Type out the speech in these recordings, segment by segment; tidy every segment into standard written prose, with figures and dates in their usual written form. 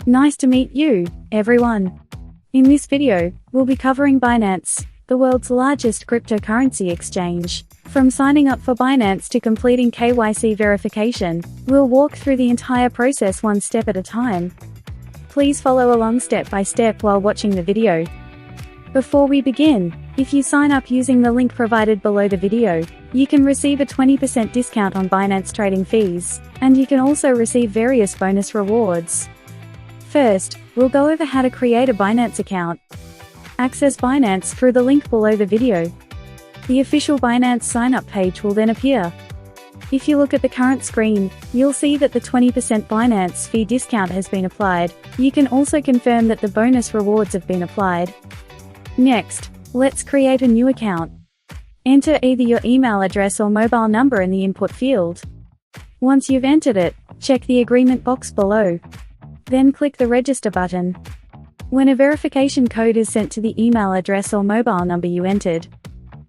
Nice to meet you, everyone. In this video, we'll be covering Binance, the world's largest cryptocurrency exchange. From signing up for Binance to completing KYC verification, we'll walk through the entire process one step at a time. Please follow along step by step while watching the video. Before we begin, if you sign up using the link provided below the video, you can receive a 20% discount on Binance trading fees, and you can also receive various bonus rewards. First, we'll go over how to create a Binance account. Access Binance through the link below the video. The official Binance sign-up page will then appear. If you look at the current screen, you'll see that the 20% Binance fee discount has been applied. You can also confirm that the bonus rewards have been applied. Next, let's create a new account. Enter either your email address or mobile number in the input field. Once you've entered it, check the agreement box below. Then click the register button. When a verification code is sent to the email address or mobile number you entered,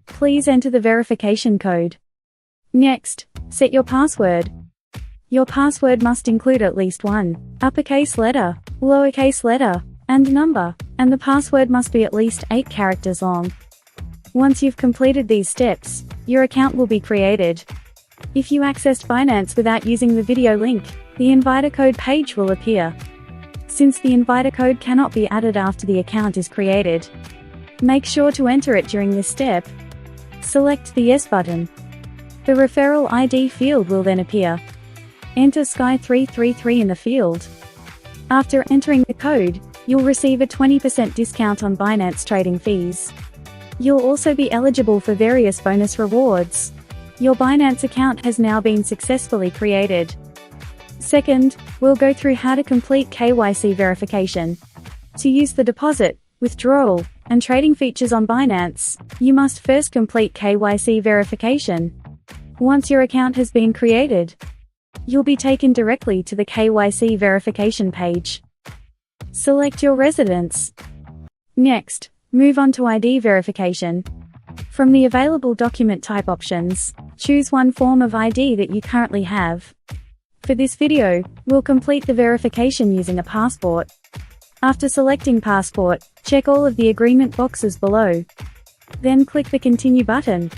please enter the verification code. Next, set your password. Your password must include at least one uppercase letter, lowercase letter, and number, and the password must be at least 8 characters long. Once you've completed these steps, your account will be created. If you accessed Binance without using the video link, the inviter code page will appear. Since the inviter code cannot be added after the account is created, make sure to enter it during this step. Select the Yes button. The Referral ID field will then appear. Enter Sky333 in the field. After entering the code, you'll receive a 20% discount on Binance trading fees. You'll also be eligible for various bonus rewards. Your Binance account has now been successfully created. Second, we'll go through how to complete KYC verification. To use the deposit, withdrawal, and trading features on Binance, you must first complete KYC verification. Once your account has been created, you'll be taken directly to the KYC verification page. Select your residence. Next, move on to ID verification. From the available document type options, choose one form of ID that you currently have. For this video, we'll complete the verification using a passport. After selecting passport, check all of the agreement boxes below. Then click the Continue button.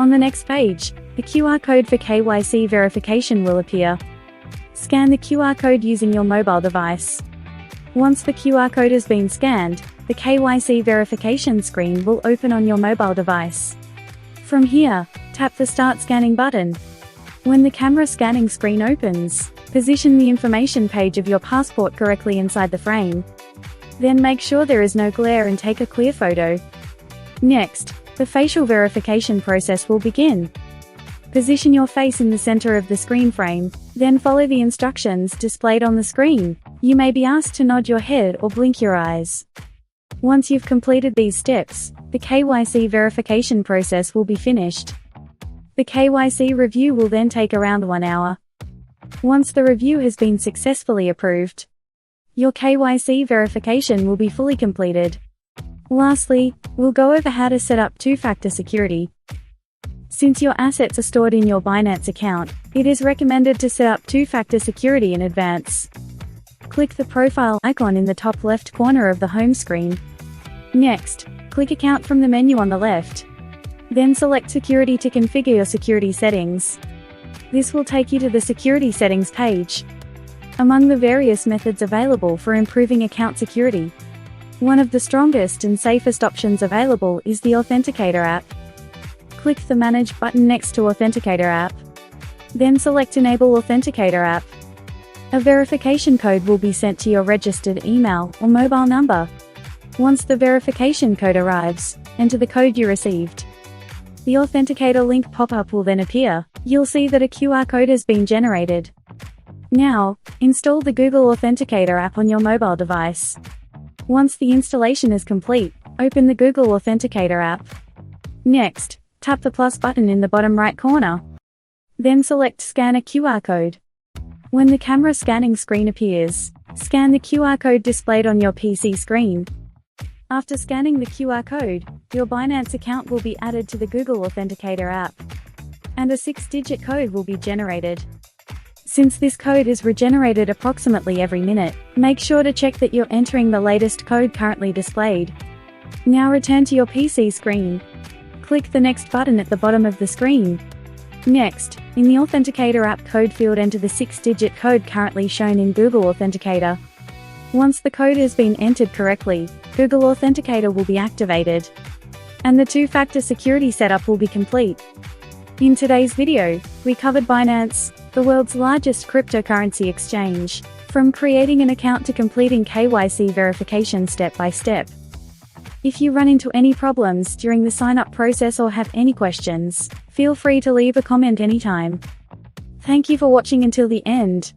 On the next page, the QR code for KYC verification will appear. Scan the QR code using your mobile device. Once the QR code has been scanned, the KYC verification screen will open on your mobile device. From here, tap the Start Scanning button. When the camera scanning screen opens, position the information page of your passport correctly inside the frame. Then make sure there is no glare and take a clear photo. Next, the facial verification process will begin. Position your face in the center of the screen frame, then follow the instructions displayed on the screen. You may be asked to nod your head or blink your eyes. Once you've completed these steps, the KYC verification process will be finished. The KYC review will then take around 1 hour. Once the review has been successfully approved, your KYC verification will be fully completed. Lastly, we'll go over how to set up two-factor security. Since your assets are stored in your Binance account, it is recommended to set up two-factor security in advance. Click the profile icon in the top left corner of the home screen. Next, click Account from the menu on the left. Then select Security to configure your security settings. This will take you to the Security Settings page. Among the various methods available for improving account security, one of the strongest and safest options available is the Authenticator app. Click the Manage button next to Authenticator app. Then select Enable Authenticator app. A verification code will be sent to your registered email or mobile number. Once the verification code arrives, enter the code you received. The Authenticator link pop-up will then appear. You'll see that a QR code has been generated. Now, install the Google Authenticator app on your mobile device. Once the installation is complete, open the Google Authenticator app. Next, tap the plus button in the bottom right corner. Then select Scan a QR code. When the camera scanning screen appears, scan the QR code displayed on your PC screen. After scanning the QR code, your Binance account will be added to the Google Authenticator app, and a 6-digit code will be generated. Since this code is regenerated approximately every minute, make sure to check that you're entering the latest code currently displayed. Now return to your PC screen. Click the Next button at the bottom of the screen. Next, in the Authenticator app code field, enter the 6-digit code currently shown in Google Authenticator. Once the code has been entered correctly, Google Authenticator will be activated, and the two-factor security setup will be complete. In today's video, we covered Binance, the world's largest cryptocurrency exchange, from creating an account to completing KYC verification step by step. If you run into any problems during the sign-up process or have any questions, feel free to leave a comment anytime. Thank you for watching until the end.